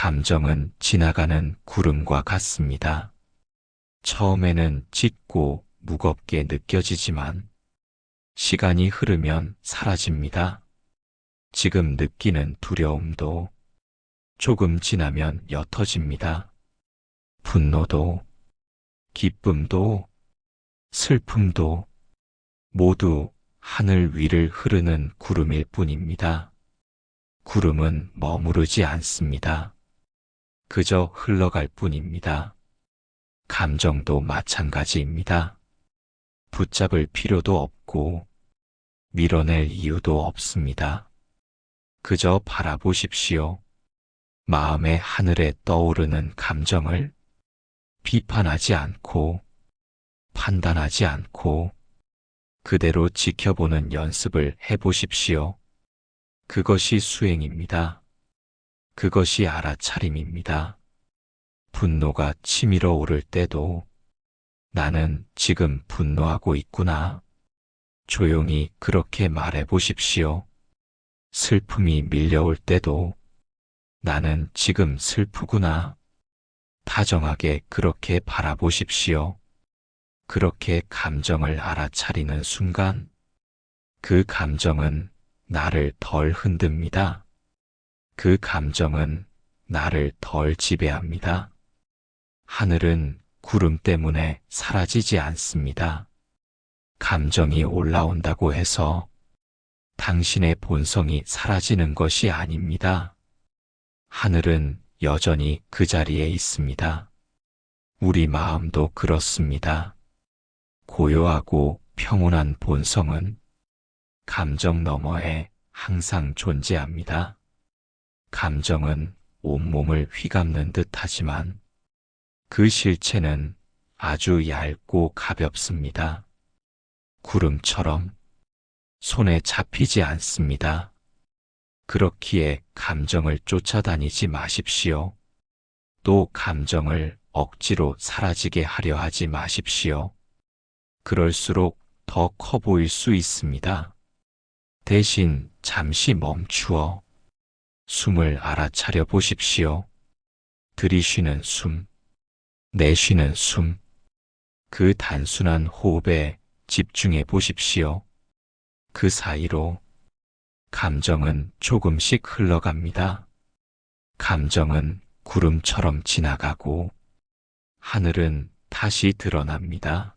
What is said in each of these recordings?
감정은 지나가는 구름과 같습니다. 처음에는 짙고 무겁게 느껴지지만 시간이 흐르면 사라집니다. 지금 느끼는 두려움도 조금 지나면 옅어집니다. 분노도, 기쁨도, 슬픔도 모두 하늘 위를 흐르는 구름일 뿐입니다. 구름은 머무르지 않습니다. 그저 흘러갈 뿐입니다. 감정도 마찬가지입니다. 붙잡을 필요도 없고 밀어낼 이유도 없습니다. 그저 바라보십시오. 마음의 하늘에 떠오르는 감정을 비판하지 않고 판단하지 않고 그대로 지켜보는 연습을 해보십시오. 그것이 수행입니다. 그것이 알아차림입니다. 분노가 치밀어 오를 때도 나는 지금 분노하고 있구나. 조용히 그렇게 말해보십시오. 슬픔이 밀려올 때도 나는 지금 슬프구나. 다정하게 그렇게 바라보십시오. 그렇게 감정을 알아차리는 순간 그 감정은 나를 덜 흔듭니다. 그 감정은 나를 덜 지배합니다. 하늘은 구름 때문에 사라지지 않습니다. 감정이 올라온다고 해서 당신의 본성이 사라지는 것이 아닙니다. 하늘은 여전히 그 자리에 있습니다. 우리 마음도 그렇습니다. 고요하고 평온한 본성은 감정 너머에 항상 존재합니다. 감정은 온몸을 휘감는 듯 하지만 그 실체는 아주 얇고 가볍습니다. 구름처럼 손에 잡히지 않습니다. 그렇기에 감정을 쫓아다니지 마십시오. 또 감정을 억지로 사라지게 하려 하지 마십시오. 그럴수록 더 커 보일 수 있습니다. 대신 잠시 멈추어 숨을 알아차려 보십시오. 들이쉬는 숨, 내쉬는 숨, 그 단순한 호흡에 집중해 보십시오. 그 사이로 감정은 조금씩 흘러갑니다. 감정은 구름처럼 지나가고 하늘은 다시 드러납니다.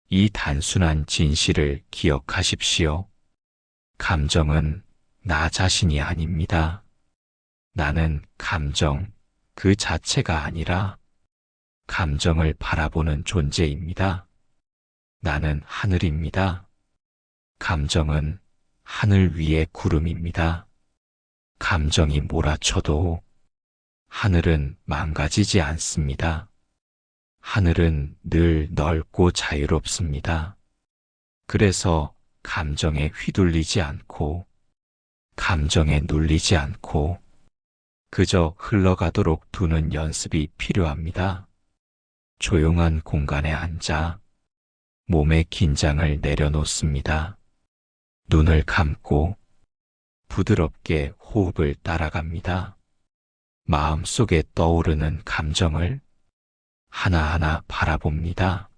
이 단순한 진실을 기억하십시오. 감정은 나 자신이 아닙니다. 나는 감정 그 자체가 아니라 감정을 바라보는 존재입니다. 나는 하늘입니다. 감정은 하늘 위의 구름입니다. 감정이 몰아쳐도 하늘은 망가지지 않습니다. 하늘은 늘 넓고 자유롭습니다. 그래서 감정에 휘둘리지 않고 감정에 눌리지 않고 그저 흘러가도록 두는 연습이 필요합니다. 조용한 공간에 앉아 몸의 긴장을 내려놓습니다. 눈을 감고 부드럽게 호흡을 따라갑니다. 마음속에 떠오르는 감정을 하나하나 바라봅니다.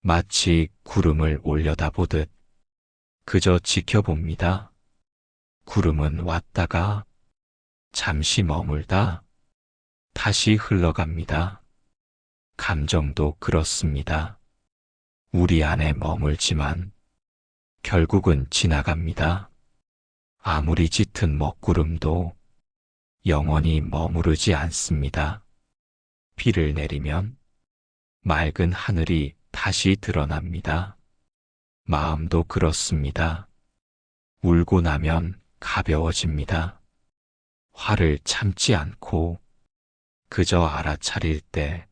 마치 구름을 올려다보듯 그저 지켜봅니다. 구름은 왔다가 잠시 머물다 다시 흘러갑니다. 감정도 그렇습니다. 우리 안에 머물지만 결국은 지나갑니다. 아무리 짙은 먹구름도 영원히 머무르지 않습니다. 비를 내리면 맑은 하늘이 다시 드러납니다. 마음도 그렇습니다. 울고 나면 가벼워집니다. 화를 참지 않고 그저 알아차릴 때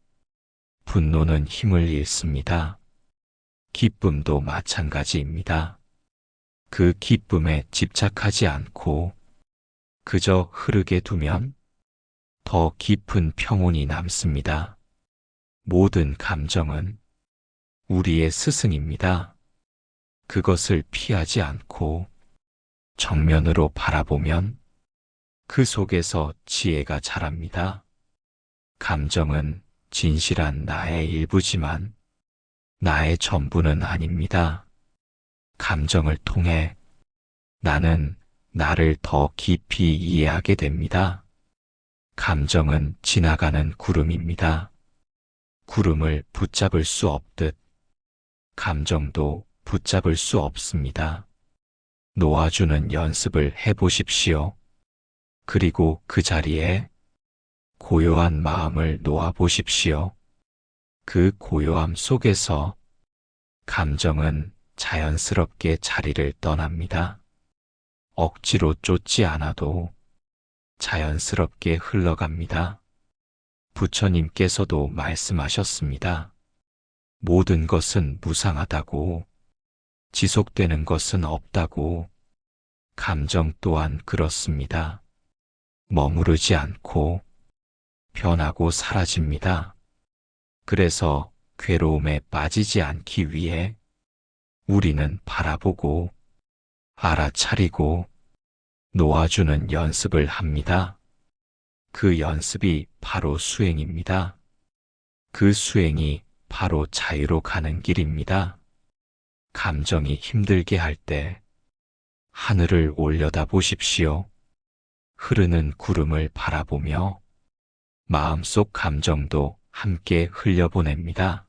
분노는 힘을 잃습니다. 기쁨도 마찬가지입니다. 그 기쁨에 집착하지 않고 그저 흐르게 두면 더 깊은 평온이 남습니다. 모든 감정은 우리의 스승입니다. 그것을 피하지 않고 정면으로 바라보면 그 속에서 지혜가 자랍니다. 감정은 진실한 나의 일부지만 나의 전부는 아닙니다. 감정을 통해 나는 나를 더 깊이 이해하게 됩니다. 감정은 지나가는 구름입니다. 구름을 붙잡을 수 없듯 감정도 붙잡을 수 없습니다. 놓아주는 연습을 해보십시오. 그리고 그 자리에 고요한 마음을 놓아보십시오. 그 고요함 속에서 감정은 자연스럽게 자리를 떠납니다. 억지로 쫓지 않아도 자연스럽게 흘러갑니다. 부처님께서도 말씀하셨습니다. 모든 것은 무상하다고, 지속되는 것은 없다고, 감정 또한 그렇습니다. 머무르지 않고 변하고 사라집니다. 그래서 괴로움에 빠지지 않기 위해 우리는 바라보고 알아차리고 놓아주는 연습을 합니다. 그 연습이 바로 수행입니다. 그 수행이 바로 자유로 가는 길입니다. 감정이 힘들게 할 때 하늘을 올려다 보십시오. 흐르는 구름을 바라보며 마음속 감정도 함께 흘려보냅니다.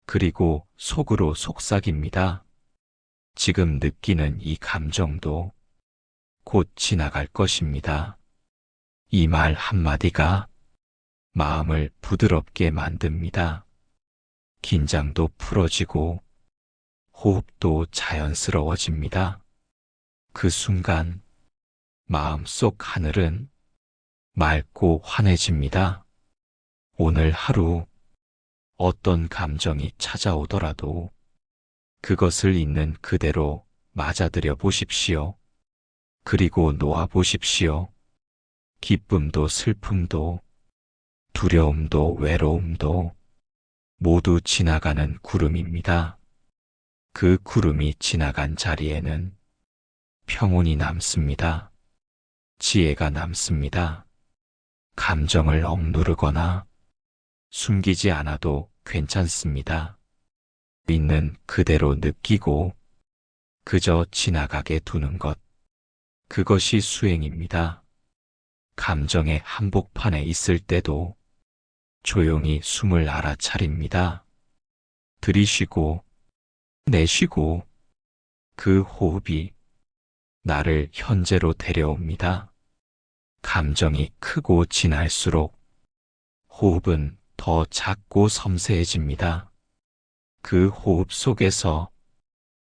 그리고 속으로 속삭입니다. 지금 느끼는 이 감정도 곧 지나갈 것입니다. 이 말 한마디가 마음을 부드럽게 만듭니다. 긴장도 풀어지고 호흡도 자연스러워집니다. 그 순간 마음속 하늘은 맑고 환해집니다. 오늘 하루 어떤 감정이 찾아오더라도 그것을 있는 그대로 맞아들여 보십시오. 그리고 놓아 보십시오. 기쁨도 슬픔도 두려움도 외로움도 모두 지나가는 구름입니다. 그 구름이 지나간 자리에는 평온이 남습니다. 지혜가 남습니다. 감정을 억누르거나 숨기지 않아도 괜찮습니다. 있는 그대로 느끼고 그저 지나가게 두는 것. 그것이 수행입니다. 감정의 한복판에 있을 때도 조용히 숨을 알아차립니다. 들이쉬고 내쉬고 그 호흡이 나를 현재로 데려옵니다. 감정이 크고 진할수록 호흡은 더 작고 섬세해집니다. 그 호흡 속에서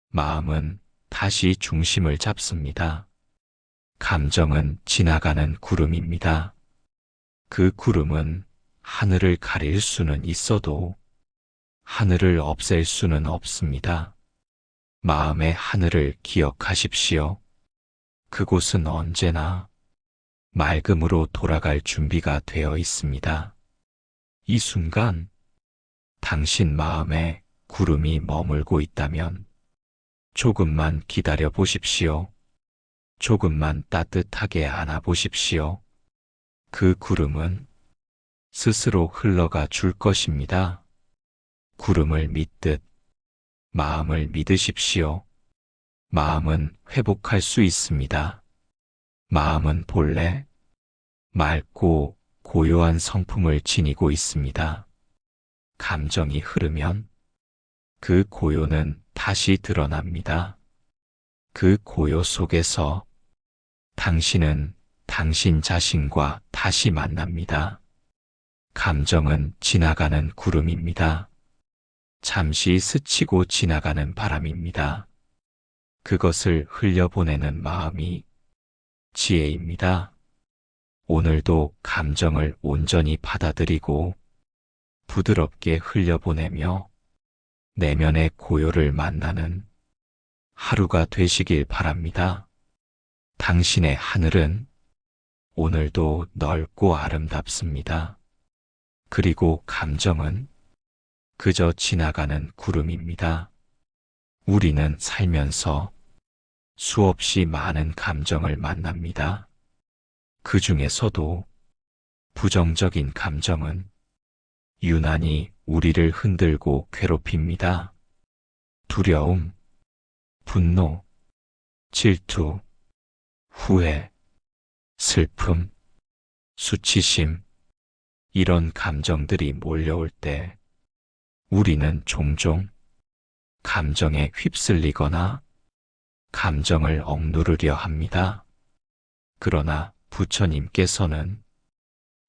마음은 다시 중심을 잡습니다. 감정은 지나가는 구름입니다. 그 구름은 하늘을 가릴 수는 있어도 하늘을 없앨 수는 없습니다. 마음의 하늘을 기억하십시오. 그곳은 언제나 맑음으로 돌아갈 준비가 되어 있습니다. 이 순간 당신 마음에 구름이 머물고 있다면 조금만 기다려 보십시오. 조금만 따뜻하게 안아 보십시오. 그 구름은 스스로 흘러가 줄 것입니다. 구름을 믿듯 마음을 믿으십시오. 마음은 회복할 수 있습니다. 마음은 본래 맑고 고요한 성품을 지니고 있습니다. 감정이 흐르면 그 고요는 다시 드러납니다. 그 고요 속에서 당신은 당신 자신과 다시 만납니다. 감정은 지나가는 구름입니다. 잠시 스치고 지나가는 바람입니다. 그것을 흘려보내는 마음이 지혜입니다. 오늘도 감정을 온전히 받아들이고 부드럽게 흘려보내며 내면의 고요를 만나는 하루가 되시길 바랍니다. 당신의 하늘은 오늘도 넓고 아름답습니다. 그리고 감정은 그저 지나가는 구름입니다. 우리는 살면서 수없이 많은 감정을 만납니다. 그 중에서도 부정적인 감정은 유난히 우리를 흔들고 괴롭힙니다. 두려움, 분노, 질투, 후회, 슬픔, 수치심, 이런 감정들이 몰려올 때 우리는 종종 감정에 휩쓸리거나 감정을 억누르려 합니다. 그러나 부처님께서는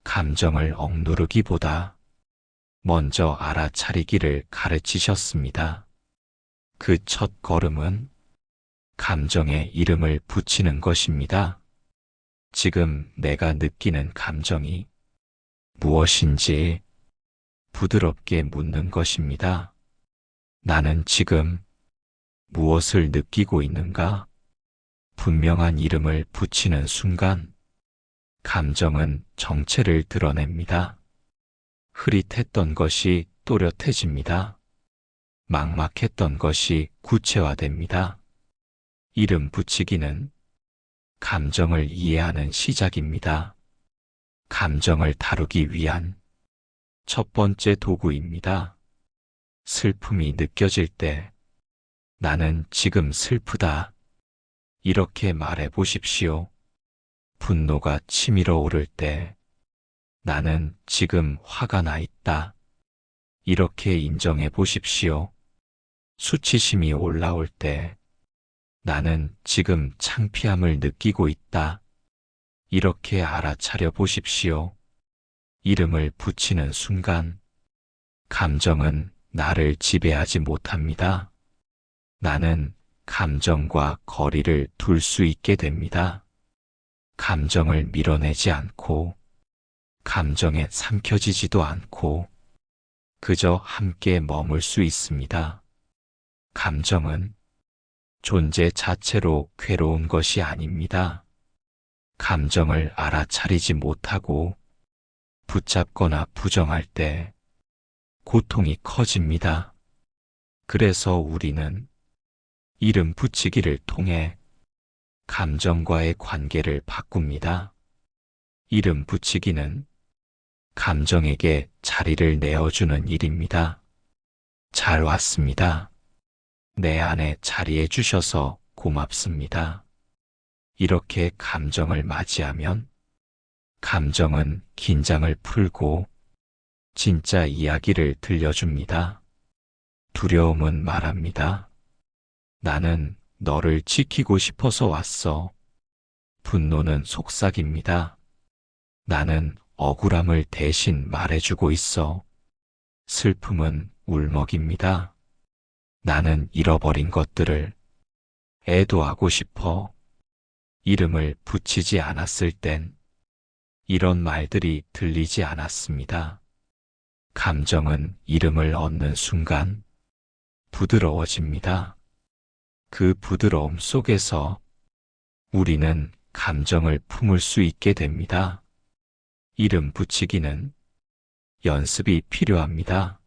감정을 억누르기보다 먼저 알아차리기를 가르치셨습니다. 그 첫 걸음은 감정에 이름을 붙이는 것입니다. 지금 내가 느끼는 감정이 무엇인지 부드럽게 묻는 것입니다. 나는 지금 무엇을 느끼고 있는가? 분명한 이름을 붙이는 순간 감정은 정체를 드러냅니다. 흐릿했던 것이 또렷해집니다. 막막했던 것이 구체화됩니다. 이름 붙이기는 감정을 이해하는 시작입니다. 감정을 다루기 위한 첫 번째 도구입니다. 슬픔이 느껴질 때 나는 지금 슬프다. 이렇게 말해 보십시오. 분노가 치밀어 오를 때 나는 지금 화가 나 있다. 이렇게 인정해 보십시오. 수치심이 올라올 때 나는 지금 창피함을 느끼고 있다. 이렇게 알아차려 보십시오. 이름을 붙이는 순간 감정은 나를 지배하지 못합니다. 나는 감정과 거리를 둘 수 있게 됩니다. 감정을 밀어내지 않고 감정에 삼켜지지도 않고 그저 함께 머물 수 있습니다. 감정은 존재 자체로 괴로운 것이 아닙니다. 감정을 알아차리지 못하고 붙잡거나 부정할 때 고통이 커집니다. 그래서 우리는 이름 붙이기를 통해 감정과의 관계를 바꿉니다. 이름 붙이기는 감정에게 자리를 내어주는 일입니다. 잘 왔습니다. 내 안에 자리해 주셔서 고맙습니다. 이렇게 감정을 맞이하면 감정은 긴장을 풀고 진짜 이야기를 들려줍니다. 두려움은 말합니다. 나는 너를 지키고 싶어서 왔어. 분노는 속삭입니다. 나는 억울함을 대신 말해주고 있어. 슬픔은 울먹입니다. 나는 잃어버린 것들을 애도하고 싶어. 이름을 붙이지 않았을 땐 이런 말들이 들리지 않았습니다. 감정은 이름을 얻는 순간 부드러워집니다. 그 부드러움 속에서 우리는 감정을 품을 수 있게 됩니다. 이름 붙이기는 연습이 필요합니다.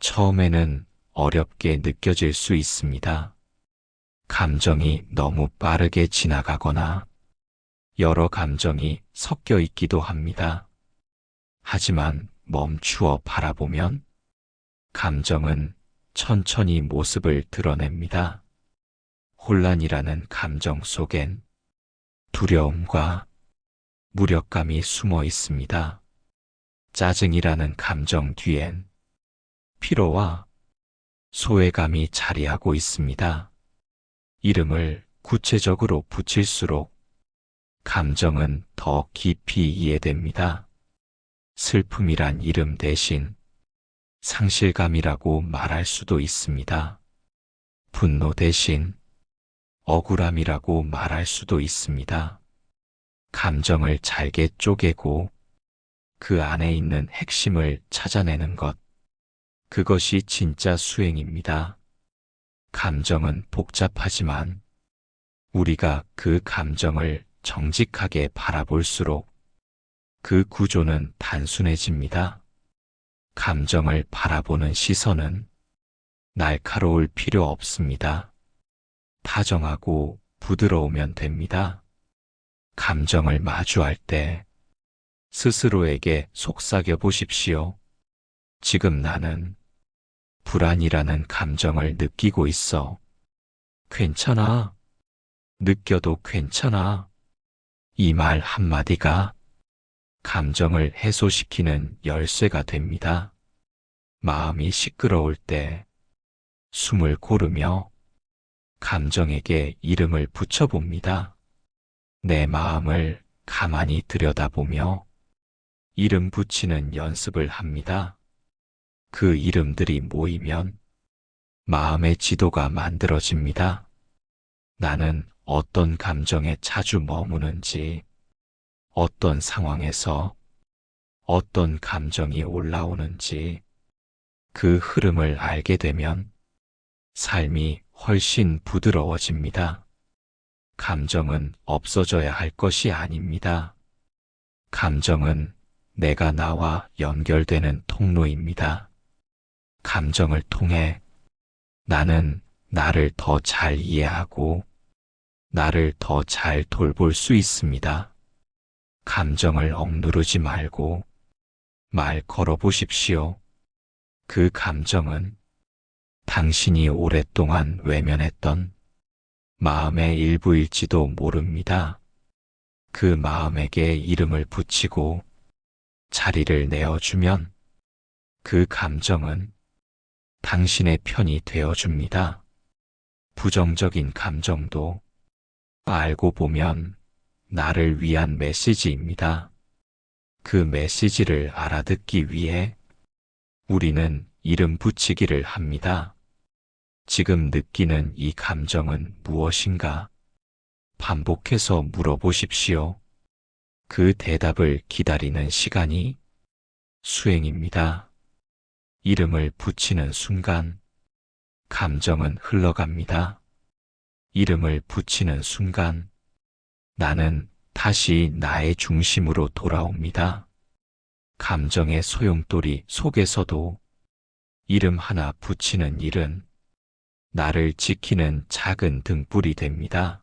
처음에는 어렵게 느껴질 수 있습니다. 감정이 너무 빠르게 지나가거나 여러 감정이 섞여 있기도 합니다. 하지만 멈추어 바라보면 감정은 천천히 모습을 드러냅니다. 혼란이라는 감정 속엔 두려움과 무력감이 숨어 있습니다. 짜증이라는 감정 뒤엔 피로와 소외감이 자리하고 있습니다. 이름을 구체적으로 붙일수록 감정은 더 깊이 이해됩니다. 슬픔이란 이름 대신 상실감이라고 말할 수도 있습니다. 분노 대신 억울함이라고 말할 수도 있습니다. 감정을 잘게 쪼개고 그 안에 있는 핵심을 찾아내는 것, 그것이 진짜 수행입니다. 감정은 복잡하지만 우리가 그 감정을 정직하게 바라볼수록 그 구조는 단순해집니다. 감정을 바라보는 시선은 날카로울 필요 없습니다. 다정하고 부드러우면 됩니다. 감정을 마주할 때 스스로에게 속삭여 보십시오. 지금 나는 불안이라는 감정을 느끼고 있어. 괜찮아. 느껴도 괜찮아. 이 말 한마디가 감정을 해소시키는 열쇠가 됩니다. 마음이 시끄러울 때 숨을 고르며 감정에게 이름을 붙여봅니다. 내 마음을 가만히 들여다보며 이름 붙이는 연습을 합니다. 그 이름들이 모이면 마음의 지도가 만들어집니다. 나는 어떤 감정에 자주 머무는지, 어떤 상황에서 어떤 감정이 올라오는지 그 흐름을 알게 되면 삶이 훨씬 부드러워집니다. 감정은 없어져야 할 것이 아닙니다. 감정은 내가 나와 연결되는 통로입니다. 감정을 통해 나는 나를 더 잘 이해하고 나를 더 잘 돌볼 수 있습니다. 감정을 억누르지 말고 말 걸어보십시오. 그 감정은 당신이 오랫동안 외면했던 마음의 일부일지도 모릅니다. 그 마음에게 이름을 붙이고 자리를 내어주면 그 감정은 당신의 편이 되어줍니다. 부정적인 감정도 알고 보면 나를 위한 메시지입니다. 그 메시지를 알아듣기 위해 우리는 이름 붙이기를 합니다. 지금 느끼는 이 감정은 무엇인가? 반복해서 물어보십시오. 그 대답을 기다리는 시간이 수행입니다. 이름을 붙이는 순간 감정은 흘러갑니다. 이름을 붙이는 순간 나는 다시 나의 중심으로 돌아옵니다. 감정의 소용돌이 속에서도 이름 하나 붙이는 일은 나를 지키는 작은 등불이 됩니다.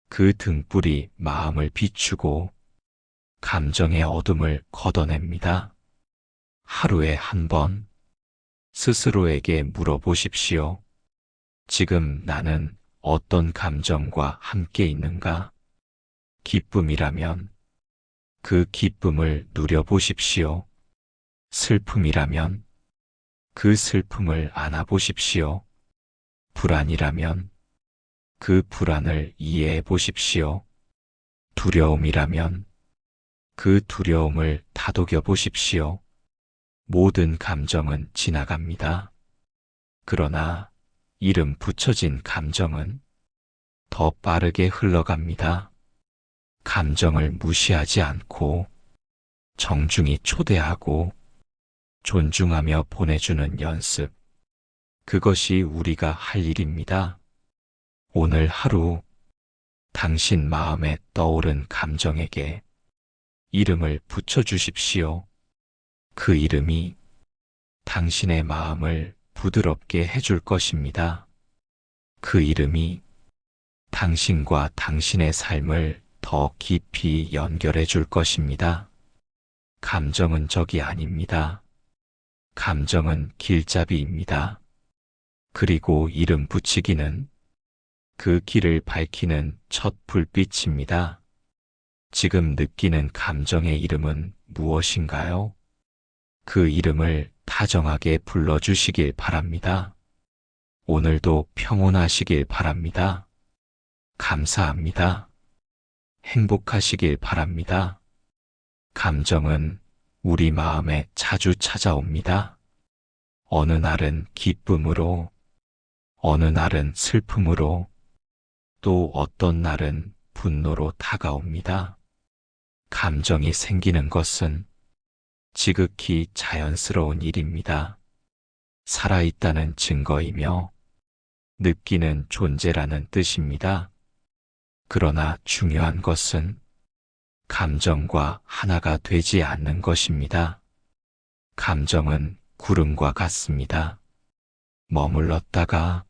그 등불이 마음을 비추고 감정의 어둠을 걷어냅니다. 하루에 한 번 스스로에게 물어보십시오. 지금 나는 어떤 감정과 함께 있는가? 기쁨이라면 그 기쁨을 누려보십시오. 슬픔이라면 그 슬픔을 안아보십시오. 불안이라면 그 불안을 이해해 보십시오. 두려움이라면 그 두려움을 다독여 보십시오. 모든 감정은 지나갑니다. 그러나 이름 붙여진 감정은 더 빠르게 흘러갑니다. 감정을 무시하지 않고 정중히 초대하고 존중하며 보내주는 연습. 그것이 우리가 할 일입니다. 오늘 하루 당신 마음에 떠오른 감정에게 이름을 붙여주십시오. 그 이름이 당신의 마음을 부드럽게 해줄 것입니다. 그 이름이 당신과 당신의 삶을 더 깊이 연결해 줄 것입니다. 감정은 적이 아닙니다. 감정은 길잡이입니다. 그리고 이름 붙이기는 그 길을 밝히는 첫 불빛입니다. 지금 느끼는 감정의 이름은 무엇인가요? 그 이름을 다정하게 불러주시길 바랍니다. 오늘도 평온하시길 바랍니다. 감사합니다. 행복하시길 바랍니다. 감정은 우리 마음에 자주 찾아옵니다. 어느 날은 기쁨으로, 어느 날은 슬픔으로, 또 어떤 날은 분노로 다가옵니다. 감정이 생기는 것은 지극히 자연스러운 일입니다. 살아있다는 증거이며 느끼는 존재라는 뜻입니다. 그러나 중요한 것은 감정과 하나가 되지 않는 것입니다. 감정은 구름과 같습니다. 머물렀다가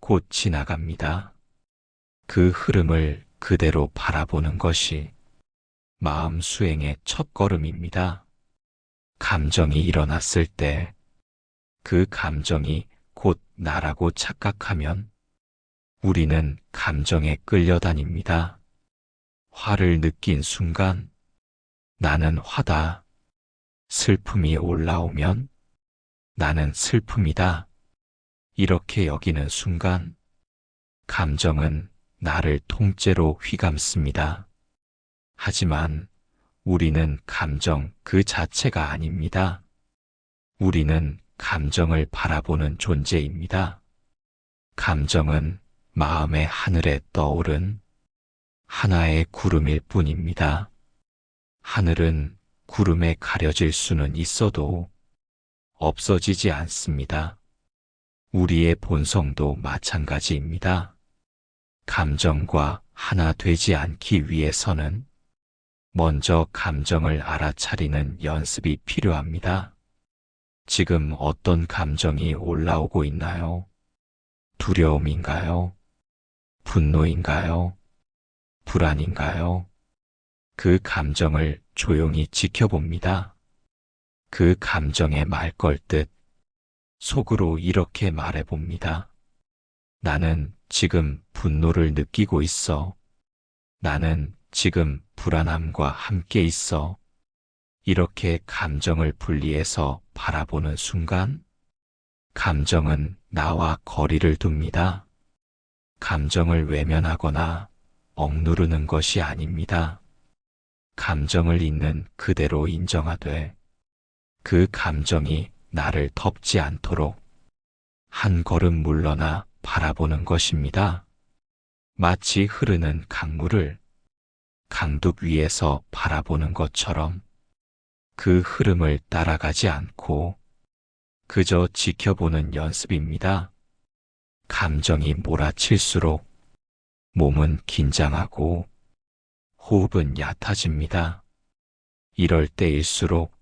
곧 지나갑니다. 그 흐름을 그대로 바라보는 것이 마음 수행의 첫걸음입니다. 감정이 일어났을 때 그 감정이 곧 나라고 착각하면 우리는 감정에 끌려다닙니다. 화를 느낀 순간 나는 화다. 슬픔이 올라오면 나는 슬픔이다. 이렇게 여기는 순간 감정은 나를 통째로 휘감습니다. 하지만 우리는 감정 그 자체가 아닙니다. 우리는 감정을 바라보는 존재입니다. 감정은 마음의 하늘에 떠오른 하나의 구름일 뿐입니다. 하늘은 구름에 가려질 수는 있어도 없어지지 않습니다. 우리의 본성도 마찬가지입니다. 감정과 하나 되지 않기 위해서는 먼저 감정을 알아차리는 연습이 필요합니다. 지금 어떤 감정이 올라오고 있나요? 두려움인가요? 분노인가요? 불안인가요? 그 감정을 조용히 지켜봅니다. 그 감정에 말 걸 듯 속으로 이렇게 말해봅니다. 나는 지금 분노를 느끼고 있어. 나는 지금 불안함과 함께 있어. 이렇게 감정을 분리해서 바라보는 순간 감정은 나와 거리를 둡니다. 감정을 외면하거나 억누르는 것이 아닙니다. 감정을 있는 그대로 인정하되 그 감정이 나를 덮지 않도록 한 걸음 물러나 바라보는 것입니다. 마치 흐르는 강물을 강둑 위에서 바라보는 것처럼 그 흐름을 따라가지 않고 그저 지켜보는 연습입니다. 감정이 몰아칠수록 몸은 긴장하고 호흡은 얕아집니다. 이럴 때일수록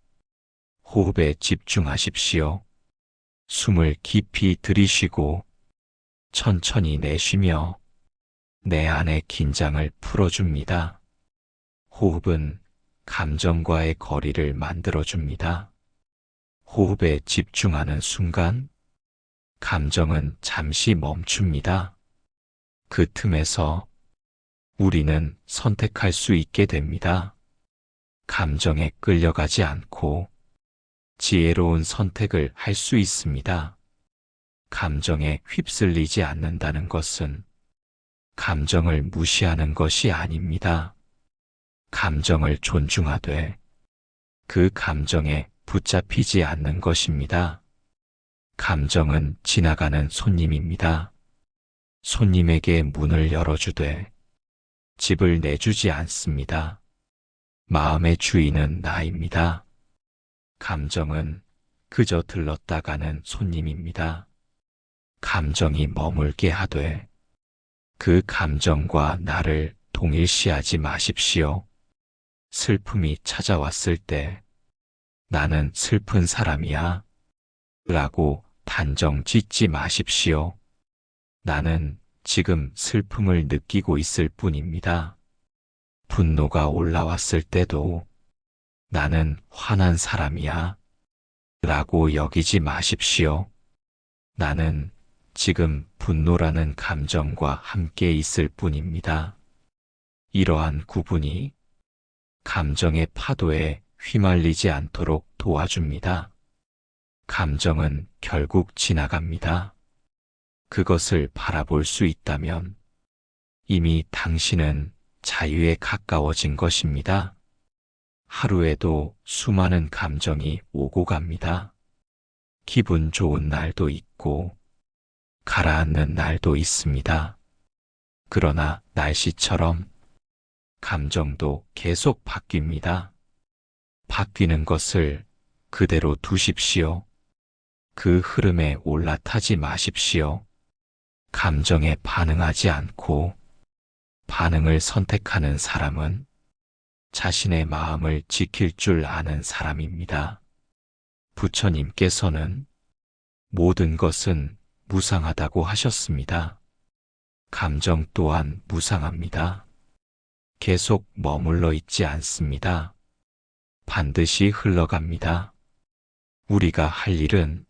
호흡에 집중하십시오. 숨을 깊이 들이쉬고 천천히 내쉬며 내 안의 긴장을 풀어줍니다. 호흡은 감정과의 거리를 만들어줍니다. 호흡에 집중하는 순간 감정은 잠시 멈춥니다. 그 틈에서 우리는 선택할 수 있게 됩니다. 감정에 끌려가지 않고 지혜로운 선택을 할 수 있습니다. 감정에 휩쓸리지 않는다는 것은 감정을 무시하는 것이 아닙니다. 감정을 존중하되 그 감정에 붙잡히지 않는 것입니다. 감정은 지나가는 손님입니다. 손님에게 문을 열어주되 집을 내주지 않습니다. 마음의 주인은 나입니다. 감정은 그저 들렀다 가는 손님입니다. 감정이 머물게 하되 그 감정과 나를 동일시하지 마십시오. 슬픔이 찾아왔을 때 나는 슬픈 사람이야 라고 단정 짓지 마십시오. 나는 지금 슬픔을 느끼고 있을 뿐입니다. 분노가 올라왔을 때도 나는 화난 사람이야 라고 여기지 마십시오. 나는 지금 분노라는 감정과 함께 있을 뿐입니다. 이러한 구분이 감정의 파도에 휘말리지 않도록 도와줍니다. 감정은 결국 지나갑니다. 그것을 바라볼 수 있다면 이미 당신은 자유에 가까워진 것입니다. 하루에도 수많은 감정이 오고 갑니다. 기분 좋은 날도 있고 가라앉는 날도 있습니다. 그러나 날씨처럼 감정도 계속 바뀝니다. 바뀌는 것을 그대로 두십시오. 그 흐름에 올라타지 마십시오. 감정에 반응하지 않고 반응을 선택하는 사람은 자신의 마음을 지킬 줄 아는 사람입니다. 부처님께서는 모든 것은 무상하다고 하셨습니다. 감정 또한 무상합니다. 계속 머물러 있지 않습니다. 반드시 흘러갑니다. 우리가 할 일은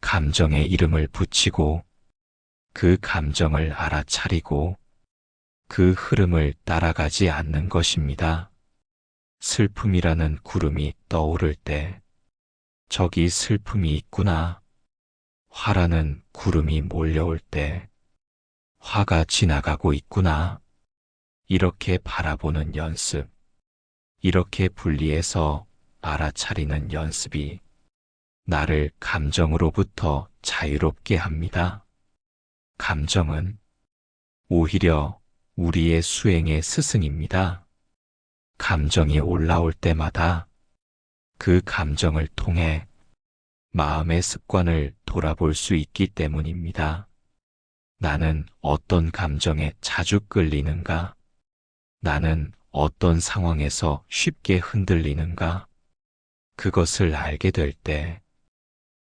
감정에 이름을 붙이고 그 감정을 알아차리고 그 흐름을 따라가지 않는 것입니다. 슬픔이라는 구름이 떠오를 때 저기 슬픔이 있구나. 화라는 구름이 몰려올 때 화가 지나가고 있구나. 이렇게 바라보는 연습, 이렇게 분리해서 알아차리는 연습이 나를 감정으로부터 자유롭게 합니다. 감정은 오히려 우리의 수행의 스승입니다. 감정이 올라올 때마다 그 감정을 통해 마음의 습관을 돌아볼 수 있기 때문입니다. 나는 어떤 감정에 자주 끌리는가? 나는 어떤 상황에서 쉽게 흔들리는가? 그것을 알게 될 때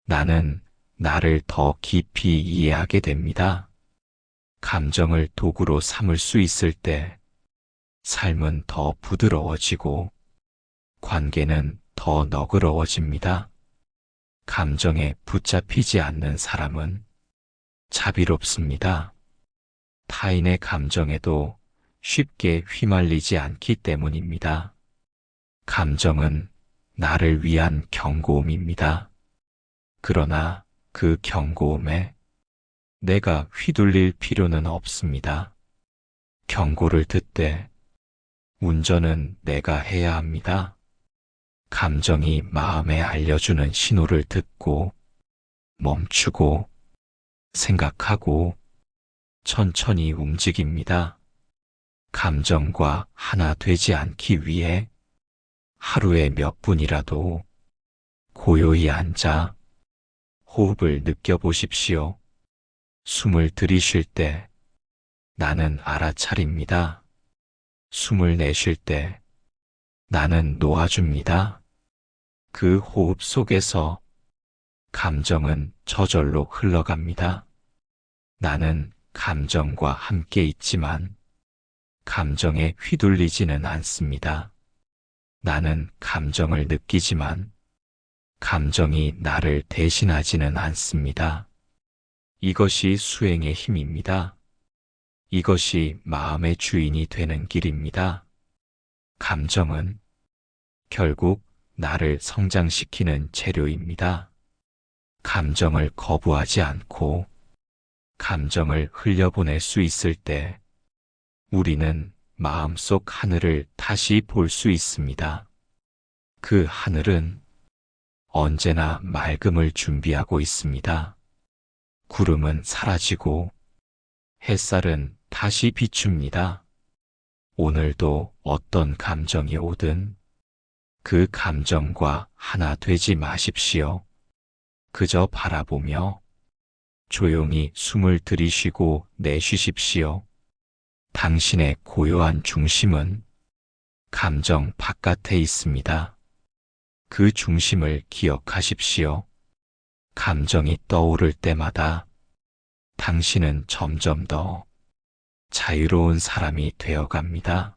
나는 나를 더 깊이 이해하게 됩니다. 감정을 도구로 삼을 수 있을 때 삶은 더 부드러워지고 관계는 더 너그러워집니다. 감정에 붙잡히지 않는 사람은 자비롭습니다. 타인의 감정에도 쉽게 휘말리지 않기 때문입니다. 감정은 나를 위한 경고음입니다. 그러나 그 경고음에 내가 휘둘릴 필요는 없습니다. 경고를 듣되 운전은 내가 해야 합니다. 감정이 마음에 알려주는 신호를 듣고 멈추고 생각하고 천천히 움직입니다. 감정과 하나 되지 않기 위해 하루에 몇 분이라도 고요히 앉아 호흡을 느껴보십시오. 숨을 들이쉴 때 나는 알아차립니다. 숨을 내쉴 때 나는 놓아줍니다. 그 호흡 속에서 감정은 저절로 흘러갑니다. 나는 감정과 함께 있지만 감정에 휘둘리지는 않습니다. 나는 감정을 느끼지만 감정이 나를 대신하지는 않습니다. 이것이 수행의 힘입니다. 이것이 마음의 주인이 되는 길입니다. 감정은 결국 나를 성장시키는 재료입니다. 감정을 거부하지 않고 감정을 흘려보낼 수 있을 때 우리는 마음속 하늘을 다시 볼 수 있습니다. 그 하늘은 언제나 맑음을 준비하고 있습니다. 구름은 사라지고 햇살은 다시 비춥니다. 오늘도 어떤 감정이 오든 그 감정과 하나 되지 마십시오. 그저 바라보며 조용히 숨을 들이쉬고 내쉬십시오. 당신의 고요한 중심은 감정 바깥에 있습니다. 그 중심을 기억하십시오. 감정이 떠오를 때마다 당신은 점점 더 자유로운 사람이 되어갑니다.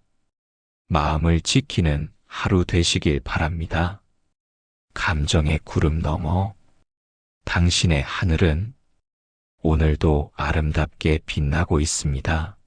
마음을 지키는 하루 되시길 바랍니다. 감정의 구름 너머 당신의 하늘은 오늘도 아름답게 빛나고 있습니다.